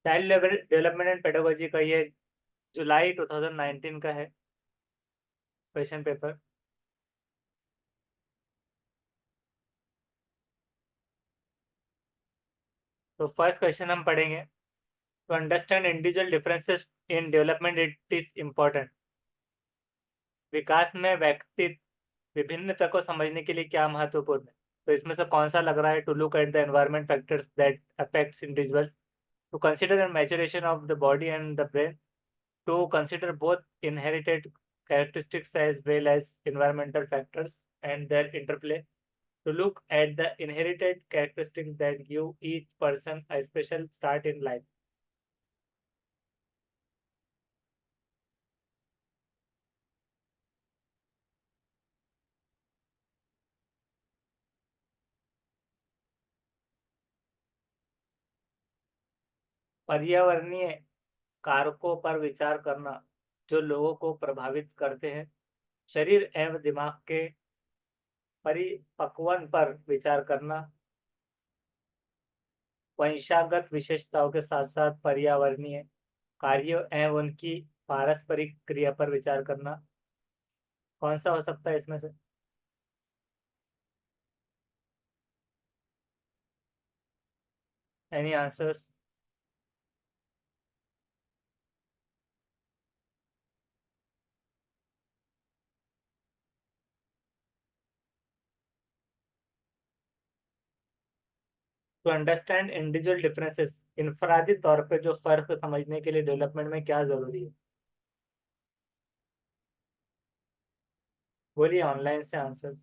Child development and pedagogy का ये जुलाई 2019 का है क्वेश्चन पेपर। तो फर्स्ट क्वेश्चन हम पढ़ेंगे। To understand individual differences in development it is important. विकास में व्यक्ति विभिन्नता को समझने के लिए क्या महत्वपूर्ण है? तो इसमें से कौन सा लग रहा है? To look at the environment factors that affects individuals, to consider the maturation of the body and the brain, to consider both inherited characteristics as well as environmental factors and their interplay, to look at the inherited characteristics that give each person a special start in life. पर्यावरणीय कारकों पर विचार करना जो लोगों को प्रभावित करते हैं। शरीर एवं दिमाग के परिपक्वन पर विचार करना। वंशागत विशेषताओं के साथ साथ पर्यावरणीय कार्यों एवं उनकी पारस्परिक क्रिया पर विचार करना। कौन सा हो सकता है इसमें से? Any answers? To understand individual differences, इनफरादी तौर पे जो फर्क समझने के लिए डेवलपमेंट में क्या जरूरी है? बोलिए ऑनलाइन से answers.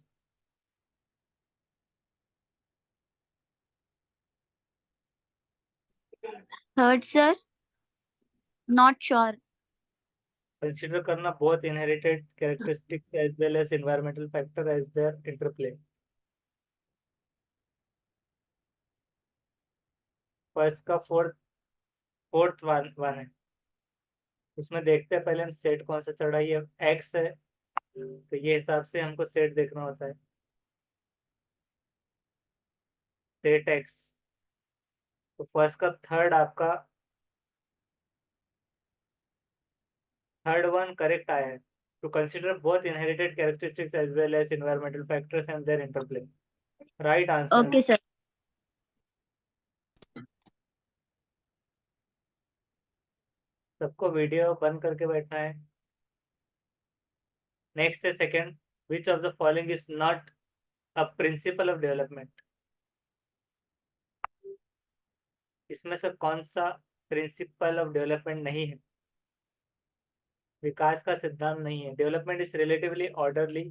Third sir, not sure. Consider करना both inherited characteristics as well as environmental factor as their interplay. First का फोर्थ वन वन है। उसमें देखते हैं पहले हम सेट कौन सा चढ़ा, ये एक्स है तो ये हिसाब से हमको सेट देखना होता है। Set X. तो फर्स्ट का थर्ड आपका थर्ड वन करेक्ट आया है। To consider both inherited characteristics as well as environmental factors and their interplay, right answer है। Okay sir. सबको वीडियो बंद करके बैठना है। नेक्स्ट है second, which of the following is not a principle of development? इसमें से कौन सा प्रिंसिपल ऑफ डेवलपमेंट नहीं है, विकास का सिद्धांत नहीं है? Development is relatively orderly,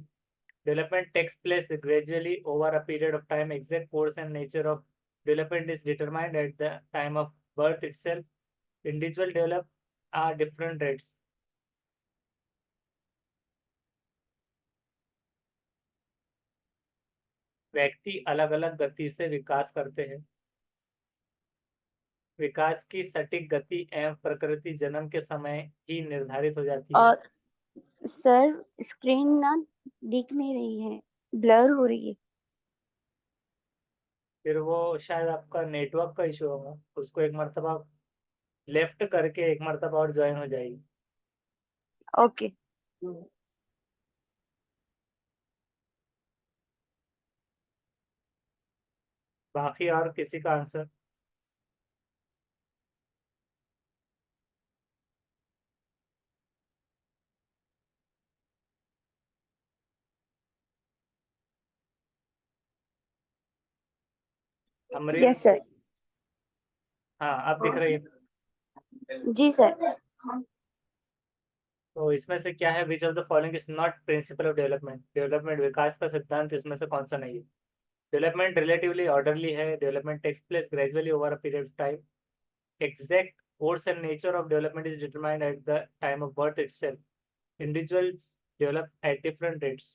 development takes place gradually over a period of time, exact course and nature of development is determined at the time of birth itself, individual develop are different rates. व्यक्ति अलग अलग गति से विकास करते हैं। विकास की सटीक गति एवं प्रकृति जन्म के समय ही निर्धारित हो जाती है। और सर, स्क्रीन ना दिख नहीं रही है, ब्लर हो रही है। फिर वो शायद आपका नेटवर्क का इशू होगा, उसको एक मरतबा लेफ्ट करके एक मरतबा और ज्वाइन हो जाएगी। ओके। बाकी और किसी का आंसर? अमरीन? Yes sir. हाँ अब दिख रही है। जी सर। तो इसमें से क्या है, which of the following is not principle of development? Development विकास का सिद्धांत इसमें से कौन सा नहीं है? डेवलपमेंट रिलेटिवली ऑर्डरली है, development takes place gradually over a period of time, exact course and nature of development is determined at the time of birth itself, individuals develop at different rates।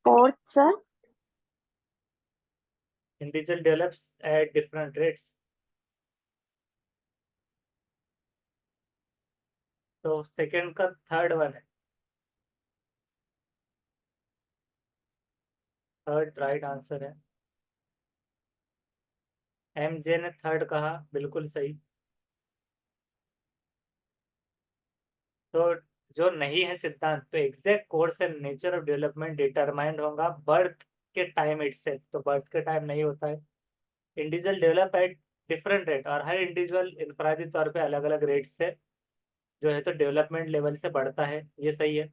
Fourth sir. individual develops at different rates। तो second का third one है, third right answer है। MJ ने third कहा, बिल्कुल सही। तो जो नहीं है सिद्धांत, तो exact course and nature of development determined होगा बर्थ के टाइम इटसेल्फ, तो बर्थ के टाइम नहीं होता है। Individual develop at different rate, और हर इंडिविजुअल इनफरादी तौर पे अलग अलग रेट से जो है तो डेवलपमेंट लेवल से बढ़ता है, ये सही है।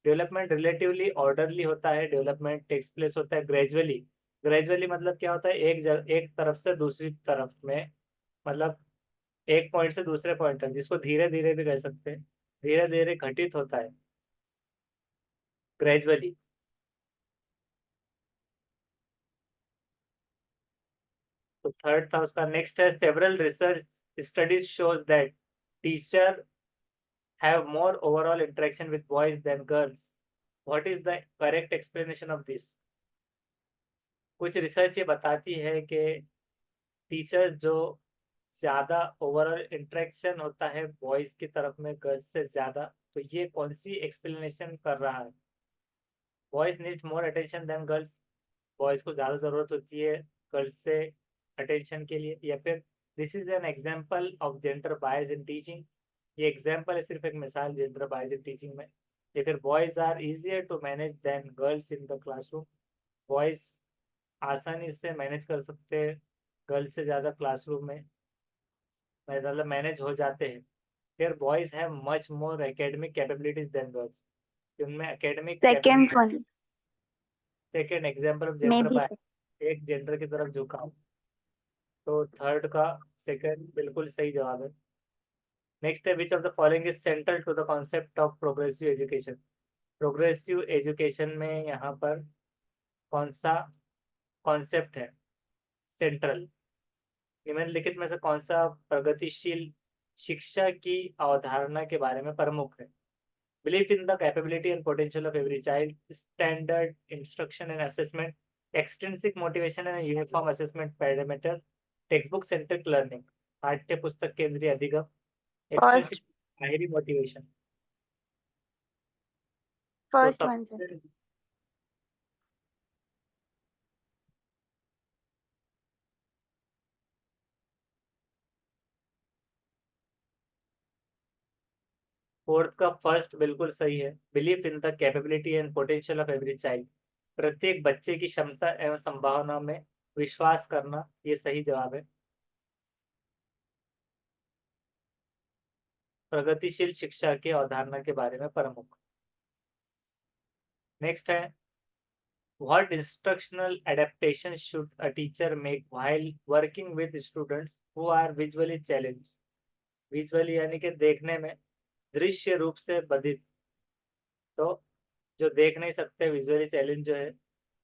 डेवलपमेंट रिलेटिवली ऑर्डरली होता है, डेवलपमेंट टेक्स प्लेस होता है ग्रेजुअली। ग्रेजुअली मतलब क्या होता है, एक तरफ से दूसरी तरफ में, मतलब एक पॉइंट से दूसरे पॉइंट तक, जिसको धीरे धीरे भी कह सकते हैं, धीरे धीरे घटित होता है ग्रेजुअली। तो थर्ड था उसका। नेक्स्ट है, several research studies shows that teacher have more overall interaction with boys than girls. What is the correct explanation of this? कुछ रिसर्च ये बताती है कि टीचर जो ज्यादा ओवरऑल इंटरेक्शन होता है बॉयज की तरफ में गर्ल्स से ज्यादा, तो ये कौन सी एक्सप्लेनेशन कर रहा है? Boys need more attention than girls, boys को ज्यादा जरूरत होती है गर्ल्स से अटेंशन के लिए, या फिर this is an example of gender bias in teaching, ये एग्जाम्पल है, सिर्फ एक मिसाल जेंडर बायस इन टीचिंग में। या फिर boys are easier to manage than girls in the classroom, boys आसानी से मैनेज कर सकते हैं गर्ल्स से ज़्यादा क्लासरूम में, मतलब मैनेज हो जाते हैं। फिर boys have much more academic capabilities than girls, उनमें academic second capability. One second example of में जेंडर भी बाय, एक जेंडर की तरफ झुकाव, तो थर्ड का सेकेंड बिल्कुल सही जवाब है। नेक्स्ट है, which of the following is central to the concept of progressive education? Progressive education में यहाँ पर कौन सा कॉन्सेप्ट है सेंट्रल? निम्नलिखित में से कौन सा प्रगतिशील शिक्षा की अवधारणा के बारे में प्रमुख है? Believe in the capability and potential of every child, standard instruction and assessment, extrinsic motivation and uniform assessment parameter, text book centric learning, पाठ्य पुस्तक केंद्रीय अधिगम, एक्सट्रिंसिक फर्स्ट बाहरी मोटिवेशन। तो फर्स्ट वन सर। सबसे फोर्थ का फर्स्ट बिल्कुल सही है। Believe in the capability and potential of every child, प्रत्येक बच्चे की क्षमता एवं संभावना में विश्वास करना, ये सही जवाब है। प्रगतिशील शिक्षा के अवधारणा के बारे में प्रमुख। नेक्स्ट है, what instructional adaptation should a teacher make while working with students who are visually challenge? Visually यानी कि देखने में दृश्य रूप से बाधित, तो जो देख नहीं सकते विजुअली चैलेंज जो है,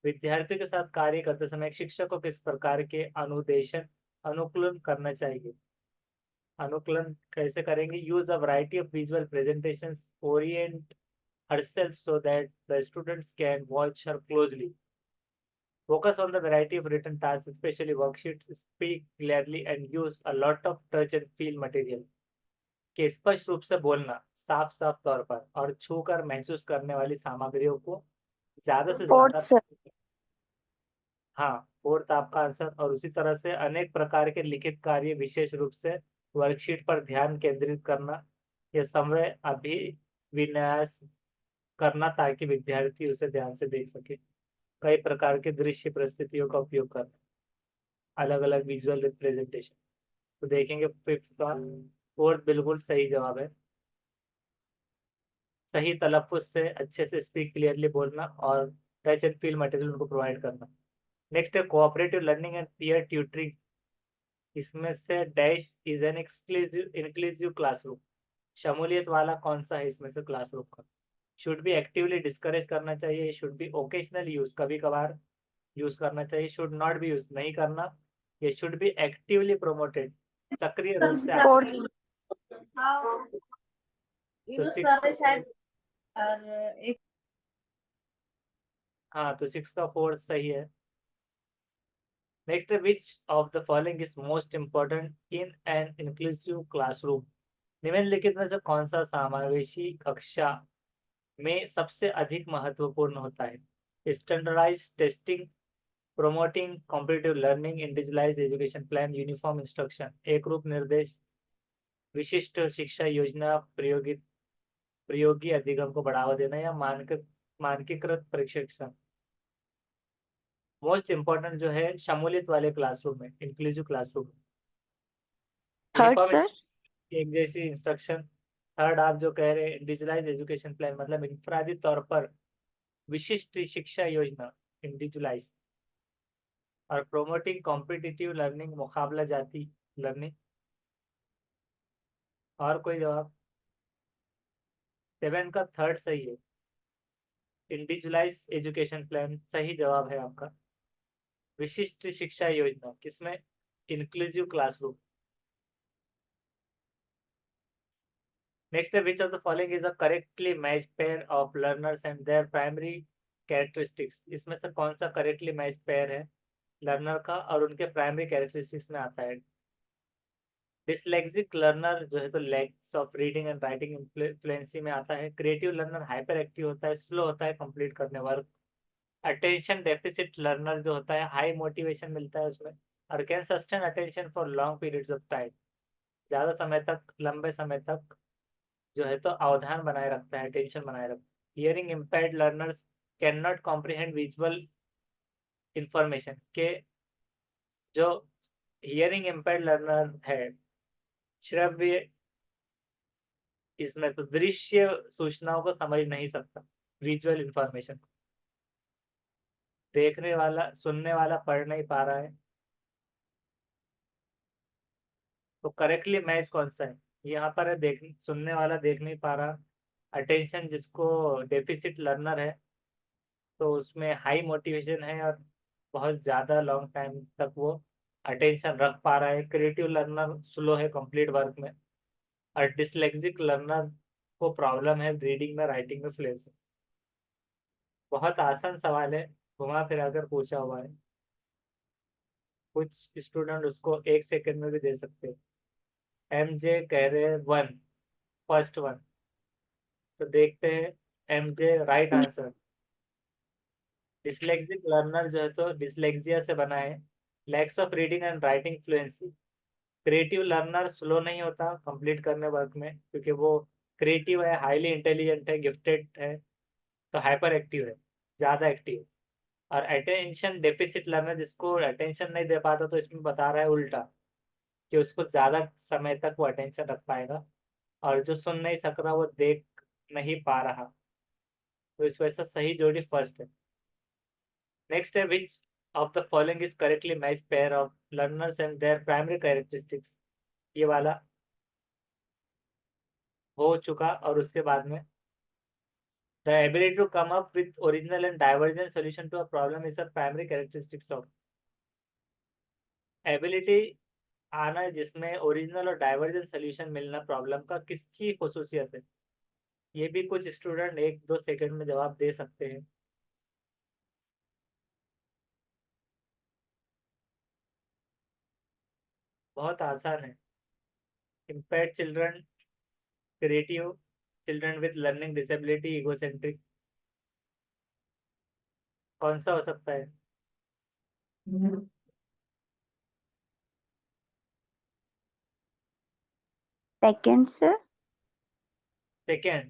विद्यार्थियों के साथ कार्य करते समय एक शिक्षक को किस प्रकार के अनुदेशन अनुकूलन करना चाहिए? अनुकूलन कैसे करेंगे? Use a variety of visual presentations, Orient herself so that the students can watch her closely. Focus on the variety of written tasks, especially worksheets, speak clearly and use a lot of touch and feel material. कि स्पष्ट रूप से बोलना, साफ साफ तौर पर, और छू कर महसूस करने वाली सामग्रियों को ज्यादा से फोर्थ ज्यादा। सर। हाँ, फोर्थ आपका आंसर। और उसी तरह से अनेक प्रकार के लिखित कार्य, विशेष रूप से वर्कशीट पर ध्यान केंद्रित करना, यह समय अभिविन्यास करना ताकि विद्यार्थी उसे ध्यान से देख सके। कई प्रकार के दृश्य परिस्थितियों का उपयोग करना, अलग अलग विजुअल रिप्रेजेंटेशन। तो देखेंगे फिफ्थ का, फोर्थ बिल्कुल सही जवाब है। सही तलफ्फुज से अच्छे से स्पीक क्लियरली बोलना और टच एंड फील मटेरियल उनको प्रोवाइड करना। नेक्स्ट है, cooperative learning and peer tutoring, इसमें से dash is an exclusive inclusive classroom, शमूलियत वाला कौन सा है इसमें से क्लासरूम का? शुड बी एक्टिवली डिस्करेज करना चाहिए, शुड बी ओकेशनल यूज कभी कभार यूज करना चाहिए, शुड नॉट बी यूज नहीं करना, ये शुड बी एक्टिवली प्रोमोटेड सक्रिय रूप से फोर्थ तो सिक्स का फोर्थ। हाँ, तो सिक्स का फोर्थ सही है। Next, which of the following is most important in an inclusive classroom? निम्नलिखित में से कौन सा समावेशी कक्षा में सबसे अधिक महत्वपूर्ण होता है? Standardise testing, promoting competitive learning, individualised education plan, uniform instruction, एक रूप निर्देश, विशिष्ट शिक्षा योजना, प्रयोगी अधिगम को बढ़ावा देना, या मानकीकृत प्रशिक्षण। मोस्ट इंपॉर्टेंट जो है शमूलियत वाले क्लासरूम में, inclusive classroom, third uniform sir. एक जैसी इंस्ट्रक्शन। थर्ड आप जो कह रहे हैं इंडिविजुअलाइज एजुकेशन प्लान, मतलब इंफरादी तौर पर विशिष्ट शिक्षा योजना, इंडिविजुअलाइज। और प्रोमोटिंग कॉम्पिटिटिव लर्निंग, मुकाबला जाती लर्निंग। और कोई जवाब? 7 का थर्ड सही है, इंडिविजुअलाइज एजुकेशन प्लान सही जवाब है आपका। विशिष्ट शिक्षा योजना किसमें? Inclusive classroom. नेक्स्ट है, which of the following is a correctly match pair of learners and their primary characteristics. इसमें से कौन सा करेक्टली मैच पेयर है लर्नर का और उनके प्राइमरी कैरेक्टरिस्टिक्स में आता है? डिसलेक्सिक लर्नर जो है तो lacks of reading and writing in fluency में आता है। क्रिएटिव लर्नर हाइपर एक्टिव होता है, स्लो होता है कंप्लीट करने वर्क। अटेंशन डेफिसिट लर्नर जो होता है हाई मोटिवेशन मिलता है उसमें, और can sustain attention for long periods of time, ज्यादा समय तक, लंबे समय तक जो है तो अवधान बनाए रखता है, टेंशन बनाए रखता है। Hearing impaired learners can not comprehend visual information के, जो हियरिंग इम्पेयर्ड लर्नर है, श्रव्य, इसमें तो दृश्य सूचनाओं को समझ नहीं सकता, विजुअल इंफॉर्मेशन। देखने वाला, सुनने वाला पढ़ नहीं पा रहा है, तो करेक्टली मैच कौन सा है? यहाँ पर है देख, सुनने वाला देख नहीं पा रहा। अटेंशन जिसको डेफिसिट लर्नर है तो उसमें हाई मोटिवेशन है और बहुत ज़्यादा लॉन्ग टाइम तक वो अटेंशन रख पा रहा है। क्रिएटिव लर्नर स्लो है कंप्लीट वर्क में। और डिसलेक्सिक लर्नर को प्रॉब्लम है रीडिंग में, राइटिंग में फ्लुएंसी। बहुत आसान सवाल है, घुमा फिरा कर पूछा हुआ है, कुछ स्टूडेंट उसको 1 सेकंड में भी दे सकते हैं। एम जे कह रहे हैं 1, फर्स्ट वन, तो देखते हैं। M J right answer. Dyslexic learner जो है तो डिसलेक्सिया से बना है, lacks of reading and writing fluency. Creative learner slow नहीं होता कंप्लीट करने वर्क में, क्योंकि वो क्रिएटिव है, हाईली इंटेलिजेंट है, गिफ्टेड है, तो हाइपर एक्टिव है, ज़्यादा एक्टिव। और अटेंशन डेफिसिट लर्नर जिसको अटेंशन नहीं दे पाता, तो इसमें बता रहा है उल्टा, कि उसको ज़्यादा समय तक वो अटेंशन रख पाएगा। और जो सुन नहीं सक रहा वो देख नहीं पा रहा, तो इस वजह से सही जोड़ी फर्स्ट है। नेक्स्ट है, which of the following is correctly match pair of learners and their primary characteristics. ये वाला हो चुका, और उसके बाद में the ability to come up with original and divergent solution to a problem is a primary characteristics of. Ability आना जिसमें ओरिजिनल और डाइवर्जेंट सॉल्यूशन मिलना प्रॉब्लम का, किसकी खसूसियत है? ये भी कुछ स्टूडेंट 1-2 सेकंड में जवाब दे सकते हैं। बहुत आसान है। Impaired children, creative, children with learning disability, egocentric, कौन सा हो सकता है? Second sir. सेकेंड,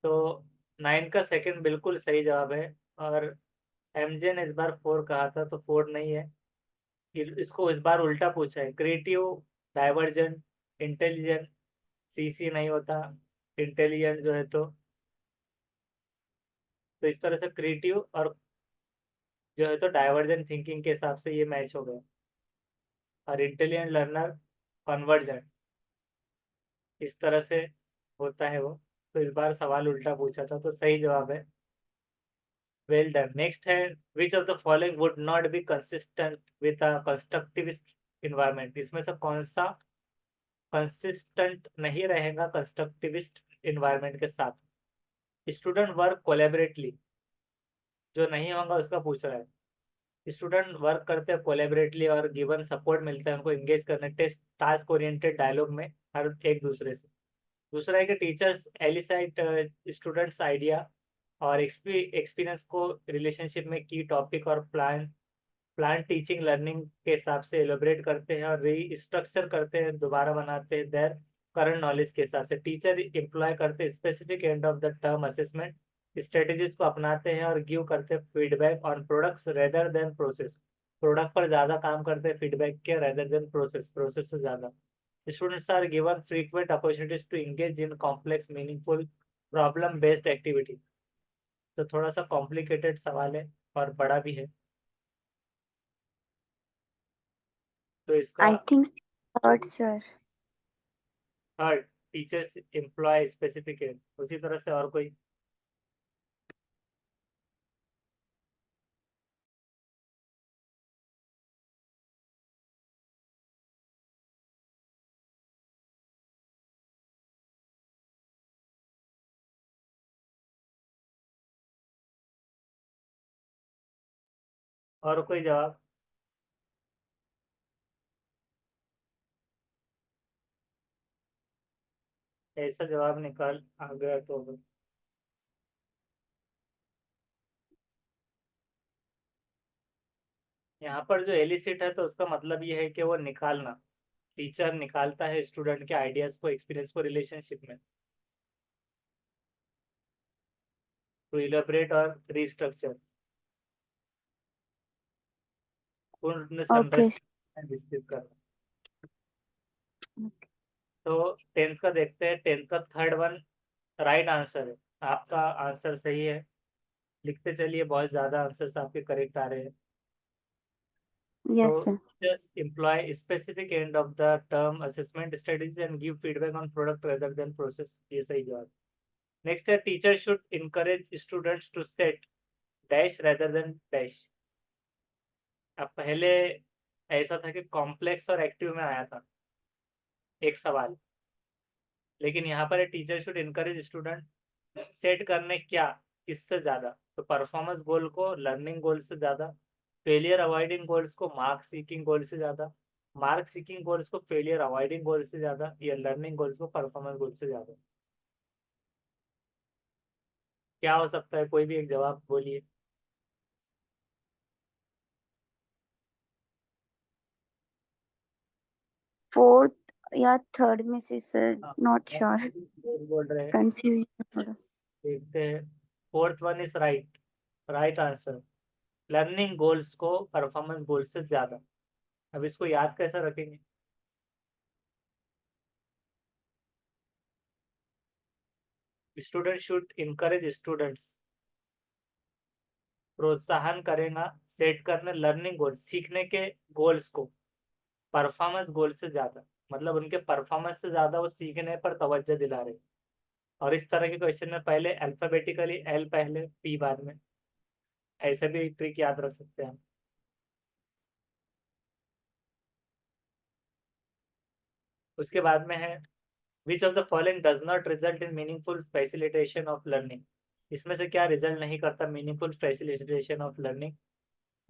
तो 9 का सेकेंड बिल्कुल सही जवाब है। और एमजे ने इस बार 4 कहा था, तो 4 नहीं है। इसको इस बार उल्टा पूछा है, क्रिएटिव, डाइवर्जेंट, इंटेलिजेंट, सीसी नहीं होता, इंटेलिजेंट जो है तो इस तरह से क्रिएटिव और जो है तो डाइवर्जेंट थिंकिंग के हिसाब से ये मैच हो गया। और इंटेलिजेंट लर्नर कन्वर्जेंट, इस तरह से होता है वो। तो इस बार सवाल उल्टा पूछा था, तो सही जवाब है। Well done. नेक्स्ट है, which of the following would not be consistent with a constructivist environment. इसमें से कौन सा कंसिस्टेंट नहीं रहेगा कंस्ट्रक्टिविस्ट इन्वायरमेंट के साथ? स्टूडेंट वर्क कोलेबरेटली, जो नहीं होगा उसका पूछ रहा है। स्टूडेंट वर्क करते हैं कोलेबरेटली और गिवन सपोर्ट मिलता है उनको एंगेज करने, टेस्ट टास्क ओरिएंटेड डायलॉग में हर एक दूसरे से। दूसरा है कि टीचर्स एलिसाइट स्टूडेंट्स आइडिया और एक्सपीरियंस को रिलेशनशिप में की टॉपिक और प्लान टीचिंग लर्निंग के हिसाब से एलोबरेट करते हैं और रीस्ट्रक्चर करते हैं, दोबारा बनाते हैं देयर करंट नॉलेज के हिसाब से। टीचर एम्प्लॉय करते हैं specific end of the term assessment strategies को अपनाते हैं और गिव करते हैं feedback on products rather than process. Product पर ज़्यादा काम करते हैं फीडबैक के रेदर देन प्रोसेस से ज़्यादा। Students are given frequent opportunities to engage in complex meaningful problem based activity. तो थोड़ा सा कॉम्प्लिकेटेड सवाल है और बड़ा भी है, तो इसका I think third, sir. Third teachers employ specific है। उसी तरह से और कोई? और कोई जवाब? ऐसा जवाब निकाल आ गया तो यहाँ पर जो एलिसिट है तो उसका मतलब ये है कि वो निकालना, टीचर निकालता है स्टूडेंट के आइडियाज को, एक्सपीरियंस को रिलेशनशिप में, टू इलेबरेट और रिस्ट्रक्चर, पूर्ण Okay, sir. संरचना विस्तृत करना। तो टेंथ का देखते हैं। टेंथ का थर्ड वन राइट आंसर है, आपका आंसर सही है। लिखते चलिए, बहुत ज्यादा आंसर्स आपके करेक्ट आ रहे हैं। तो Yes, sir. just employ specific end of the term assessment strategies and give feedback on product rather than process। ये सही जवाब। नेक्स्ट है teacher should encourage students to set dash rather than dash. अब पहले ऐसा था कि कॉम्प्लेक्स और एक्टिव में आया था एक सवाल, लेकिन यहाँ पर teacher should encourage student set करने क्या, किससे ज्यादा? तो परफॉर्मेंस गोल को लर्निंग गोल से ज्यादा, फेलियर अवॉइडिंग गोल्स को मार्क सीकिंग गोल से ज्यादा, मार्क सीकिंग गोल्स को फेलियर अवॉइडिंग गोल से ज्यादा, या लर्निंग गोल्स को परफॉर्मेंस गोल से ज्यादा। क्या हो सकता है? कोई भी एक जवाब बोलिए। फोर्थ या थर्ड में से, सर, हाँ, नॉट आप श्योर, बोल रहे हैं। कंफ्यूजन थोड़ा। देखते हैं। Fourth one is right, right answer. Learning goals को परफॉर्मेंस गोल से ज्यादा। अब इसको याद कैसे रखेंगे? स्टूडेंट शुड इनकरेज स्टूडेंट्स, प्रोत्साहन करेगा सेट करने लर्निंग गोल, सीखने के गोल्स को परफॉर्मेंस गोल से ज्यादा, मतलब उनके परफॉर्मेंस से ज्यादा वो सीखने पर तवज्जो दिला रहे। और इस तरह के क्वेश्चन में पहले अल्फाबेटिकली एल पहले पी बाद में, ऐसे भी ट्रिक याद रख सकते हैं हम। उसके बाद में है which of the following does not result in meaningful facilitation of learning. इसमें से क्या रिजल्ट नहीं करता meaningful facilitation of learning?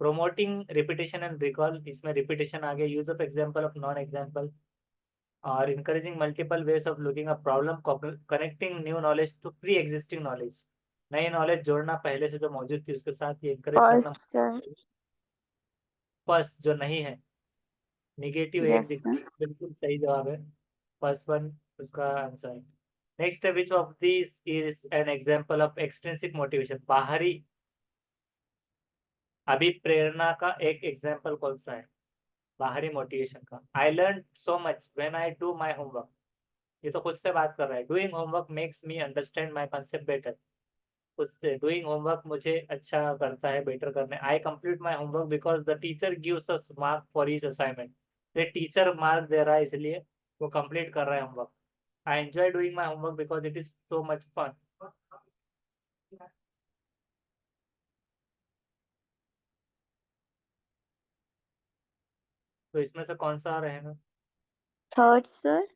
Promoting repetition and recall, इसमें रिपीटेशन आ गया। Use of example of non example, और encouraging multiple ways of looking at problem, connecting new knowledge to pre-existing knowledge, नई knowledge जोड़ना पहले से जो मौजूद थी उसके साथ, ये encourage करना। First, sir. फर्स्ट जो नहीं है, निगेटिव एक यस, सर। बिल्कुल सही जवाब है। फर्स्ट वन उसका आंसर है। नेक्स्ट है which of this is an example of extrinsic motivation. बाहरी अभिप्रेरणा का एक एग्जांपल कौन सा है? बाहरी मोटिवेशन का। I learn so much when I do my homework, ये तो खुद से बात कर रहा है। Doing homework makes me understand my concept better, खुद से। डूइंग होमवर्क मुझे अच्छा करता है बेटर करने। I complete my homework because the teacher gives us mark for each assignment, ये टीचर मार्क दे रहा है इसलिए वो कंप्लीट कर रहा है homework. I enjoy doing my homework because it is so much fun. तो इसमें से कौन सा रहेगा? Third, sir.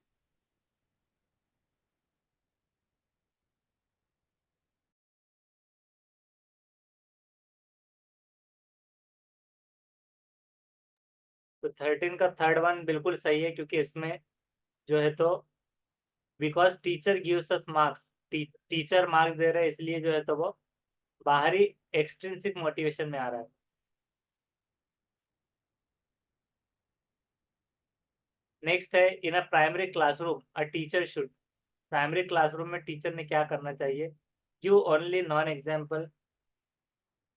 तो 13 का थर्ड वन बिल्कुल सही है, क्योंकि इसमें जो है तो because teacher gives us marks, teacher marks दे रहे हैं इसलिए जो है तो वो बाहरी एक्सट्रिंसिक मोटिवेशन में आ रहा है। नेक्स्ट है, in a primary classroom a teacher should. Primary classroom में टीचर ने क्या करना चाहिए? You only non example,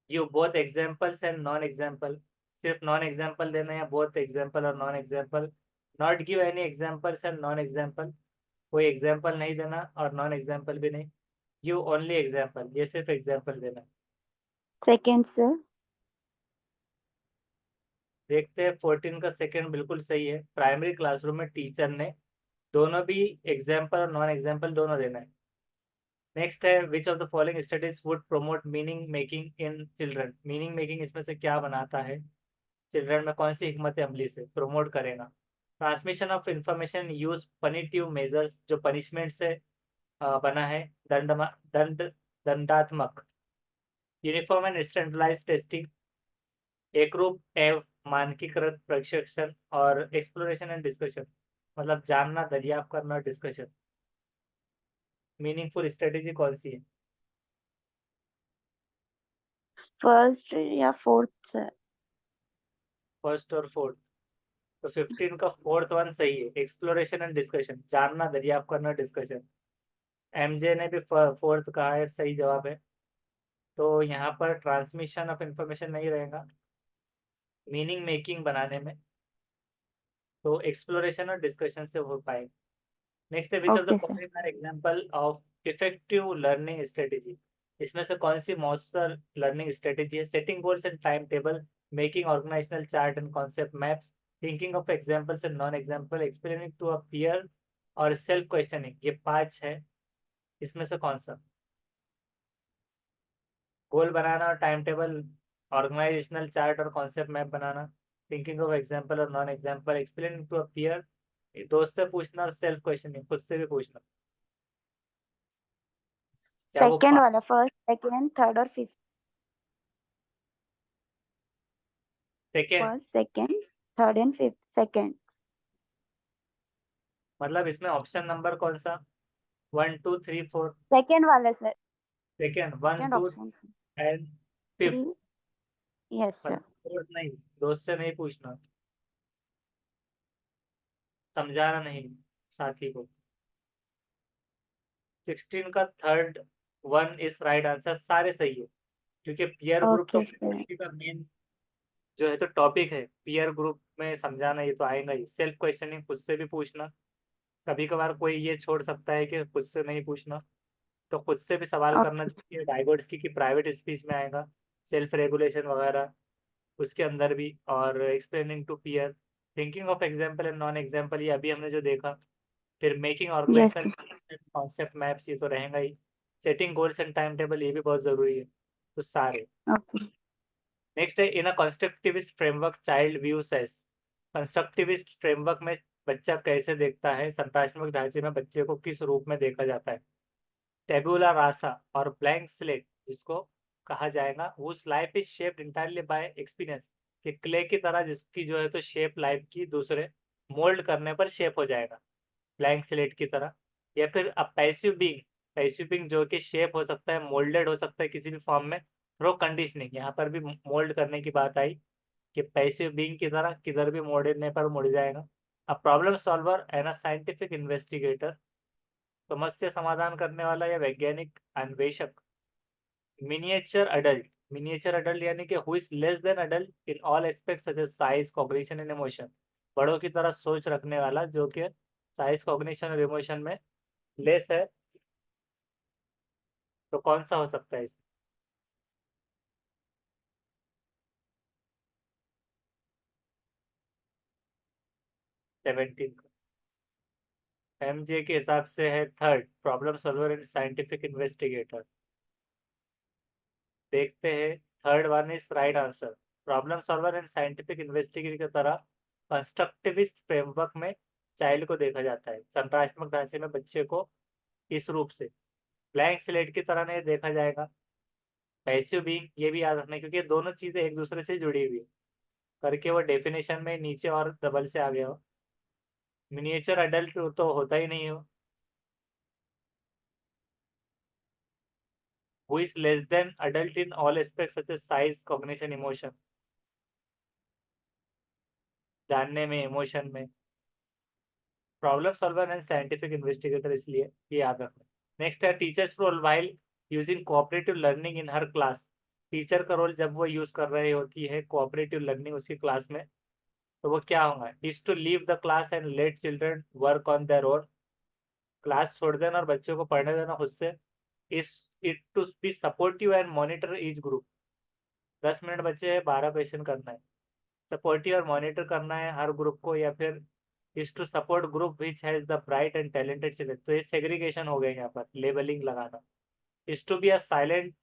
you both examples and non example. सिर्फ नॉन एग्जाम्पल देना या बोथ एग्जाम्पल और non example. Not give any examples and non example, कोई एग्जाम्पल नहीं देना और नॉन एग्जाम्पल भी नहीं। यू ओनली एग्जाम्पल, ये सिर्फ एग्जाम्पल देना। Second sir. देखते हैं 14 का सेकंड बिल्कुल सही है। प्राइमरी क्लासरूम में टीचर ने दोनों भी एग्जाम्पल और नॉन एग्जाम्पल दोनों देना है। नेक्स्ट है, which of the following studies would promote meaning making in children. Meaning making इसमें से क्या बनाता है? चिल्ड्रन में कौन सी हिकमत अमली से प्रोमोट करेगा? Transmission of information use punitive measures, जो पनिशमेंट से बना है। दंड दंडात्मक। Uniform and standardise testing. एक रूप एवं मानकीकृत प्रशिक्षण। और एक्सप्लोरेशन एंड डिस्कशन, मतलब जानना, दरियाफ्त करना, डिस्कशन। मीनिंगफुल स्ट्रेटेजी कौन सी है? फर्स्ट या फोर्थ सर? फर्स्ट और फोर्थ। तो 15 का फोर्थ वन सही है, एक्सप्लोरेशन एंड डिस्कशन, जानना, दरियाफ्त करना, डिस्कशन। एमजे ने भी फोर्थ कहा है, सही जवाब है। तो यहाँ पर ट्रांसमिशन ऑफ इंफॉर्मेशन नहीं रहेगा मीनिंग मेकिंग बनाने में, तो एक्सप्लोरेशन और डिस्कशन से हो पाएगा। नेक्स्ट है, which of the okay sir. Following are example of effective learning strategy. इसमें से कौन सी मौसर लर्निंग स्ट्रेटेजी है? Setting goals and time table, making organisational chart and concept maps, thinking of examples and non example, explaining to a peer और self questioning. ये 5 है, इसमें से कौन सा? गोल बनाना और टाइम टेबल, ऑर्गेनाइजेशनल चार्ट और कॉन्सेप्ट मैप बनाना, थिंकिंग ऑफ एग्जांपल और non example, explaining to a peer, दोस्त से पूछना और सेल्फ क्वेश्चनिंग, खुद से भी पूछना। क्या वो सेकेंड वाला, फर्स्ट सेकेंड थर्ड और fifth. Second? First second third and fifth. Second. मतलब इसमें ऑप्शन नंबर कौन सा? 1 2 3 4? सेकेंड वाला sir. Second, one second two option sir. And fifth. 3। Yes sir. मतलब फोर्थ नहीं, दोस्त से नहीं पूछना, समझाना नहीं साथी को। 16 का third one is right answer, सारे सही है। क्योंकि पीयर ग्रुप तो ओके सर। PhD का मेन जो है तो टॉपिक है। पीयर ग्रुप में समझाना ये तो आएगा ही। सेल्फ क्वेश्चनिंग, खुद से भी पूछना। कभी कभार कोई ये छोड़ सकता है कि खुद से नहीं पूछना, तो खुद से भी सवाल करना चाहिए। डाइगोड्सकी की प्राइवेट स्पीच में आएगा, सेल्फ रेगुलेशन वगैरह उसके अंदर भी। और explaining to peer, thinking of example and non example, ये अभी हमने जो देखा। फिर making yes organisational sir. Concept maps, ये तो रहेगा ही। Setting goals and time table, ये भी बहुत जरूरी है। तो सारे। ओके। नेक्स्ट है, in a constructivist framework child views as. Constructivist framework में बच्चा कैसे देखता है? संरचनात्मक ढांचे में बच्चे को किस रूप में देखा जाता है? टेबुला रासा और ब्लैंक स्लेट, जिसको कहा जाएगा whose life is shaped entirely bye experience, कि क्ले की तरह जिसकी जो है तो शेप लाइफ की दूसरे मोल्ड करने पर शेप हो जाएगा, ब्लैंक स्लेट की तरह। या फिर अब पैसिव बीइंग, पैसिव बीइंग जो कि शेप हो सकता है, मोल्डेड हो सकता है किसी भी फॉर्म में थ्रो कंडीशनिंग। यहाँ पर भी मोल्ड करने की बात आई कि पैसिव बीइंग की तरह किधर भी मोड़ने पर मुड़ जाएगा। A problem solver and a scientific investigator, समस्या समाधान करने वाला या वैज्ञानिक अन्वेषक। मिनिएचर अडल्ट, मिनिएचर अडल्ट यानी कि who is less than adult in all aspects such as size, cognition and emotion. बड़ों की तरह सोच रखने वाला जो कि साइज, कॉग्निशन और इमोशन में लेस है। तो कौन सा हो सकता है इसमें? 17 का एमजे के हिसाब से है third, problem solver and scientific investigator. देखते हैं, third one is right answer. Problem solver and scientific investigator की तरह कंस्ट्रक्टिविस्ट फ्रेमवर्क में चाइल्ड को देखा जाता है, संरचनात्मक ढांचे में बच्चे को इस रूप से। ब्लैंक स्लेट की तरह नहीं देखा जाएगा। पैसिव बीइंग, ये भी याद रखना है, क्योंकि ये दोनों चीजें एक दूसरे से जुड़ी हुई है। करके वो डेफिनेशन में नीचे और डबल से आ गया हो। मिनिएचर अडल्ट तो होता ही नहीं हो। who is less than adult in all aspects such as size, cognition, emotion. जानने में, इमोशन में, problem solver and scientific investigator, इसलिए ये याद रखना। नेक्स्ट है teachers role while using cooperative learning in her class. Teacher का रोल जब वो यूज कर रही होती है कोऑपरेटिव लर्निंग उसकी क्लास में, तो वो क्या होगा? Is to leave the class and let children work on their own. Class छोड़ देना और बच्चों को पढ़ने देना खुद से। Is it to be supportive and monitor each group. 10 minute बच्चे हैं, 12 क्वेश्चन करना है, सपोर्टिव और मॉनिटर करना है हर ग्रुप को, या फिर is to support group which has the bright and talented children. तो ये सेग्रीगेशन हो गए यहाँ पर, लेबलिंग लगाना। Is to be a silent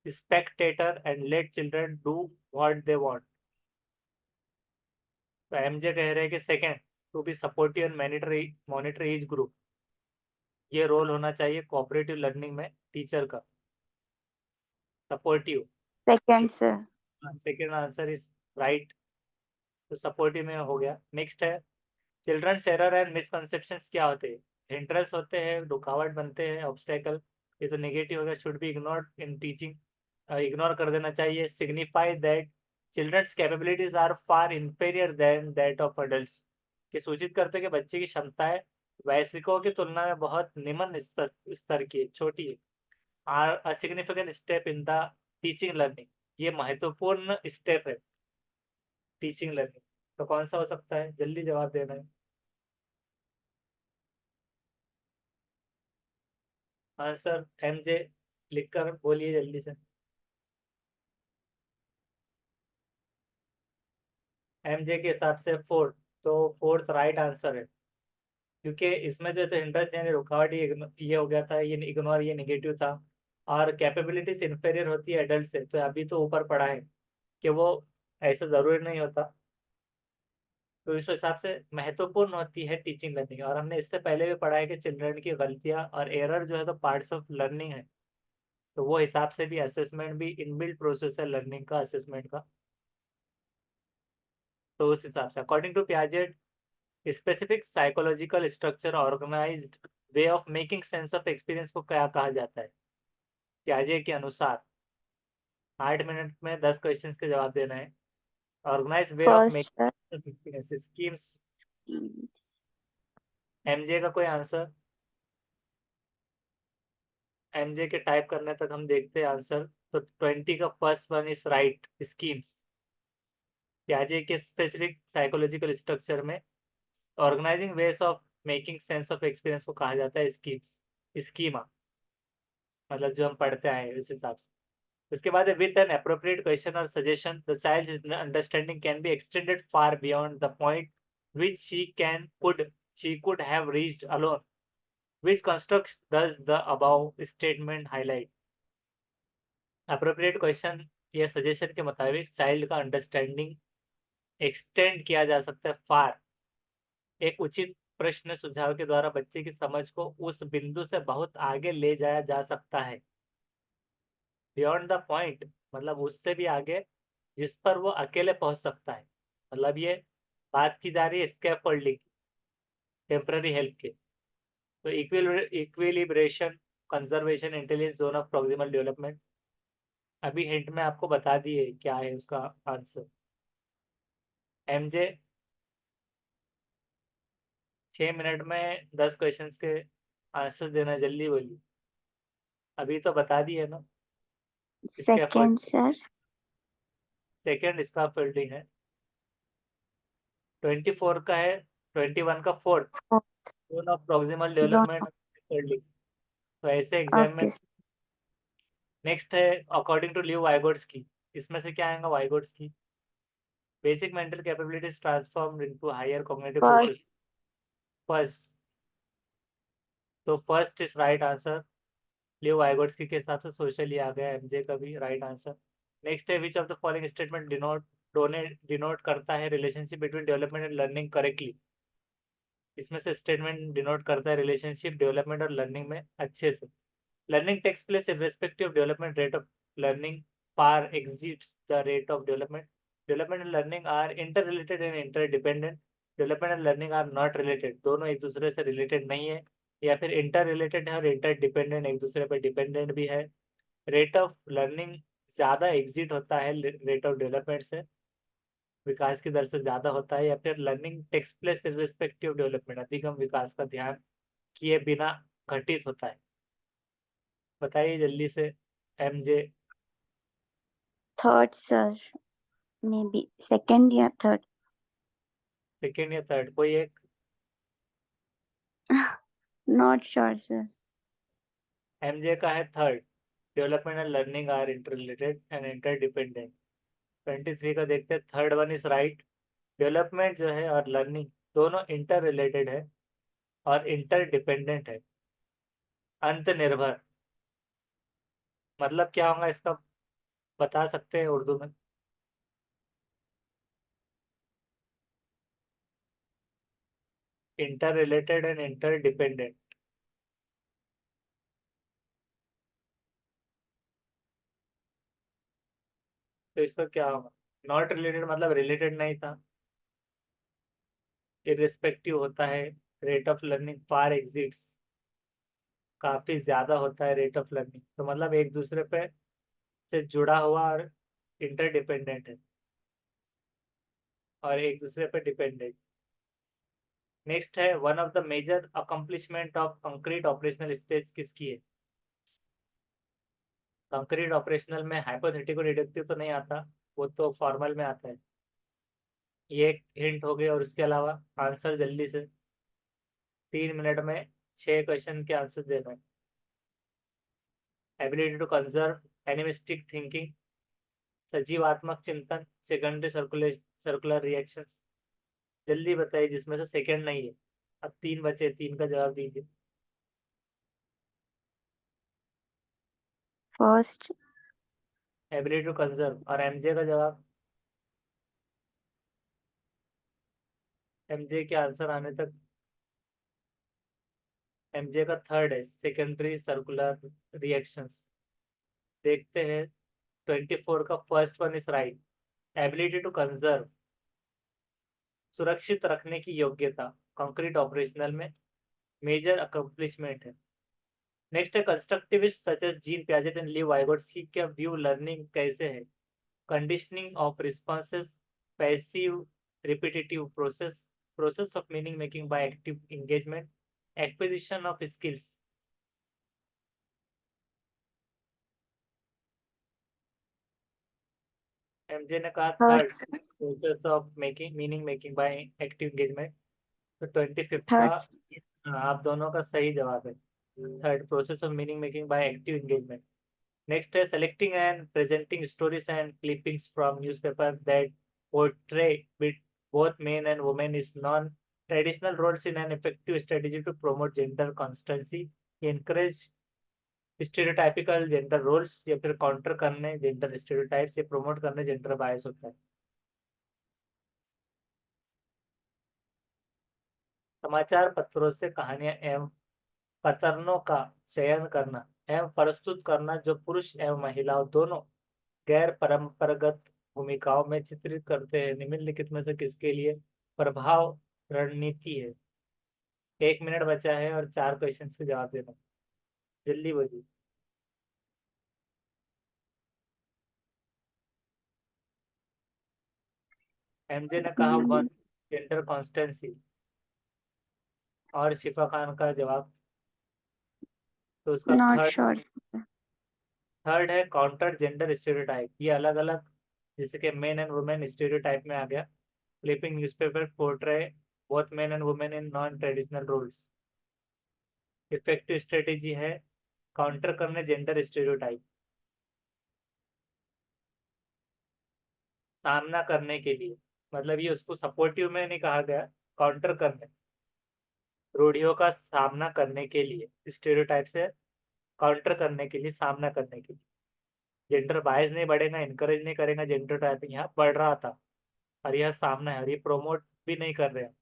spectator and let children do what they want. तो एमजे कह रहे हैं कि second, to be supportive and monitor each group. ये रोल होना चाहिए कोऑपरेटिव लर्निंग में टीचर का, supportive. Second sir. Second answer is right, तो सपोर्टिव में हो गया। नेक्स्ट है चिल्ड्रंस एरर एंड मिसकंसेप्शंस क्या होते हैं? हिंड्रेंस होते हैं, रुकावट बनते हैं, ऑब्स्टेकल। ये तो नेगेटिव होगा, should be ignored in teaching, ignore कर देना चाहिए। Signify that children's capabilities are far inferior than that of adults, कि सूचित करते हैं कि बच्चे की क्षमताएं वयस्कों की तुलना में बहुत निम्न स्तर की है, छोटी है। Are a significant step in the teaching learning, ये महत्वपूर्ण स्टेप है टीचिंग लर्निंग। तो कौन सा हो सकता है? जल्दी जवाब देना है। आंसर एमजे लिखकर बोलिए जल्दी से। एमजे के हिसाब से फोर्थ, तो फोर्थ राइट आंसर है, क्योंकि इसमें जो है हिंड्रेंस यानी रुकावट, ये हो गया था, ये इग्नोर ये नेगेटिव था। और कैपेबिलिटीज इंफीरियर होती है एडल्ट से, तो अभी तो ऊपर पढ़ा है कि वो ऐसा जरूरी नहीं होता। तो इस हिसाब से महत्वपूर्ण होती है टीचिंग लर्निंग। और हमने इससे पहले भी पढ़ा है कि चिल्ड्रन की गलतियां और एरर जो है तो पार्ट्स ऑफ लर्निंग है, तो वो हिसाब से भी असेसमेंट भी इनबिल्ट प्रोसेस है लर्निंग का, असेसमेंट का। तो उस हिसाब से according to Piaget specific psychological structure organised way of making sense of experience को क्या कहा जाता है? पियाजे के अनुसार 8 मिनट में 10 क्वेश्चंस के जवाब देना है। Organise way of first sir. Making experience schemes. MJ का कोई आंसर? एमजे के टाइप करने तक हम देखते हैं आंसर। तो 20 का first one is right, schemes. पियाजे के स्पेसिफिक साइकोलॉजिकल स्ट्रक्चर में organising ways of making sense of experience को कहा जाता है स्कीम्स, स्कीमा, मतलब जो हम पढ़ते आए हैं उस हिसाब से। उसके बाद विद एन अप्रोप्रिएट क्वेश्चन और suggestion the child understanding can be extended far beyond the point which she could have reached alone. Which construct does the above statement highlight? Appropriate question या सजेशन के मुताबिक child का understanding extend किया जा सकता है फार, एक उचित प्रश्न सुझाव के द्वारा बच्चे की समझ को उस बिंदु से बहुत आगे ले जाया जा सकता है। बियॉन्ड द पॉइंट मतलब उससे भी आगे जिस पर वो अकेले पहुंच सकता है। मतलब ये बात की जा रही है स्कैफोल्डिंग, टेम्पररी हेल्प के। तो equilibration, conservation, intelligence, zone of proximal development. अभी हिंट में आपको बता दिए क्या है उसका आंसर। एमजे 6 मिनट में 10 क्वेश्चंस के आंसर देना, जल्दी बोलिए। अभी तो बता दिए ना। Second scaffold, sir. Second scaffolding है। 24 का है, 21 का fourth, zone of proximal zone. Development scaffolding. तो ऐसे एग्जाम में ओके। नेक्स्ट है अकॉर्डिंग टू लियो वाइगोट्स्की, इसमें से क्या आएगा? Vygotsky basic mental capabilities transformed into higher cognitive process. First. First, तो first is right answer. Leo Vygotsky के हिसाब से सोशली आ गया, एमजे का भी राइट आंसर। नेक्स्ट है which of the following statement denote करता है relationship between development and learning correctly? इसमें से स्टेटमेंट डिनोट करता है रिलेशनशिप डेवलपमेंट और लर्निंग में अच्छे से। Learning takes place irrespective of development rate of learning far exceeds the rate of development. Development and learning are interrelated and interdependent. Development and learning are not related, दोनों एक दूसरे से related नहीं है, या फिर इंटर रिलेटेड है और इंटर डिपेंडेंट, एक दूसरे पर डिपेंडेंट भी है। रेट ऑफ लर्निंग ज़्यादा एग्जिट होता है रेट ऑफ डेवलपमेंट से, विकास की दर से ज़्यादा होता है, या फिर learning takes place respective development, अधिगम विकास का ध्यान किए बिना घटित होता है? बताइए जल्दी से। MJ. Third sir, may be second या थर्ड। सेकेंड या थर्ड, कोई एक? Not sure sir. एमजे का है third. Development and learning are inter related and inter dependent. 23 का देखते हैं। Third one is right. Development जो है और लर्निंग दोनों इंटर रिलेटेड है और इंटर डिपेंडेंट है। अंत निर्भर मतलब क्या होगा इसका, बता सकते हैं उर्दू में? Inter related and inter dependent, तो इसका क्या होगा? नॉट रिलेटेड मतलब रिलेटेड नहीं था, इररिस्पेक्टिव होता है। Rate of learning far exits, काफी ज्यादा होता है रेट ऑफ लर्निंग, तो मतलब एक दूसरे पे से जुड़ा हुआ और इंटरडिपेंडेंट है और एक दूसरे पे डिपेंडेंट। नेक्स्ट है, one of the major accomplishment of concrete operational stage किसकी है? कंक्रीट ऑपरेशनल में हाइपोथेटिकल डिडक्टिव तो नहीं आता, वो तो फॉर्मल में आता है। ये एक हिंट हो गई, और उसके अलावा आंसर जल्दी से 3 मिनट में 6 क्वेश्चन के आंसर देना है। Ability to conserve animistic thinking, सजीवात्मक चिंतन, सेकेंडरी सर्कुलर रिएक्शंस। जल्दी बताइए जिसमें से सेकंड नहीं है। अब 3 बचे, 3 का जवाब दीजिए। फर्स्ट। एबिलिटी टू कंजर्व, और एमजे का जवाब? एमजे के आंसर आने तक, एमजे का थर्ड है, सेकेंडरी सर्कुलर रिएक्शंस। देखते हैं। 24 का first one is right. Ability to conserve, सुरक्षित रखने की योग्यता, कंक्रीट ऑपरेशनल में मेजर अकम्पलिशमेंट है। नेक्स्ट है, constructivist such as Jean Piaget and Lev Vygotsky का व्यू लर्निंग कैसे है? Conditioning of responses, passive repetitive process, process of meaning making by active engagement, acquisition of skills. M J ने कहा third, third. Process of making meaning making by active engagement. तो 25 का, third. हाँ, आप दोनों का सही जवाब है। Third, process of meaning making by active engagement. Next है, selecting and presenting stories and clippings from newspaper that portray both men and women is non-traditional roles in an effective strategy to promote gender constancy, encourage stereotypical gender roles, या फिर counter करने gender stereotypes, या promote करने gender bias होता है। समाचार पत्रों से कहानियां एवं कतरनों का चयन करना एवं प्रस्तुत करना जो पुरुष एवं महिलाओं दोनों गैर परंपरागत भूमिकाओं में चित्रित करते हैं, निम्नलिखित में से किसके लिए प्रभाव रणनीति है? 1 मिनट बचा है और 4 क्वेश्चन के जवाब देना, जल्दी बोलिए। एमजे ने कहा वन, जेंडर कॉन्स्टेंसी, और शिफा खान का जवाब, तो उसका नॉट थर्ड, श्योर। थर्ड है काउंटर जेंडर स्टेरियोटाइप। ये अलग अलग, जैसे कि मेन एंड वुमेन स्टेरियोटाइप में आ गया। Flipping newspaper portray both men and women in non traditional roles. Effective strategy है काउंटर करने जेंडर स्टेरियोटाइप, सामना करने के लिए, मतलब ये उसको सपोर्टिव में नहीं कहा गया, काउंटर करने, रूढ़ियों का सामना करने के लिए, स्टेरियोटाइप से काउंटर करने के लिए, सामना करने के लिए। जेंडर बायस नहीं बढ़ेगा, इनकरेज नहीं करेगा जेंडर टाइपिंग, यहाँ बढ़ रहा था और यह सामना है, और ये प्रोमोट भी नहीं कर रहे हैं।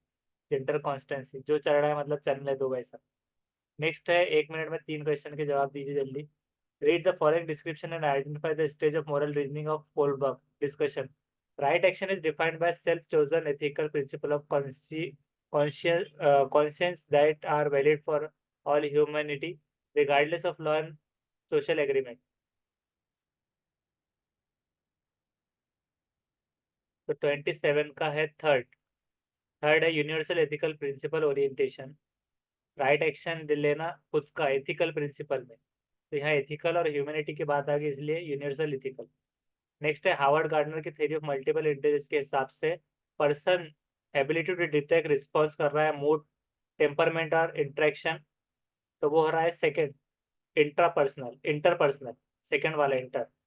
जेंडर कॉन्स्टेंसी जो चल रहा है मतलब चलने दो वैसा। नेक्स्ट है, 1 मिनट में 3 क्वेश्चन के जवाब दीजिए जल्दी। Read the following description and identify the stage of moral reasoning of Kohlberg. Discussion. Right action is defined by self-chosen ethical principle of conscience that are valid for all humanity, regardless of law and social agreement. तो 27 का है third है universal ethical principle orientation, right action लेना खुद का ethical principal में। तो यहाँ एथिकल और ह्यूमैनिटी की बात आ गई, इसलिए यूनिवर्सल एथिकल। नेक्स्ट है हार्वर्ड गार्डनर की थ्योरी ऑफ मल्टीपल इंटेलिजेंस के हिसाब से person ability to detect response कर रहा है मूड, टेम्परमेंट और इंटरेक्शन, तो वो हो रहा है सेकेंड इंट्रापर्सनल इंटरपर्सनल, सेकेंड वाला इंटर।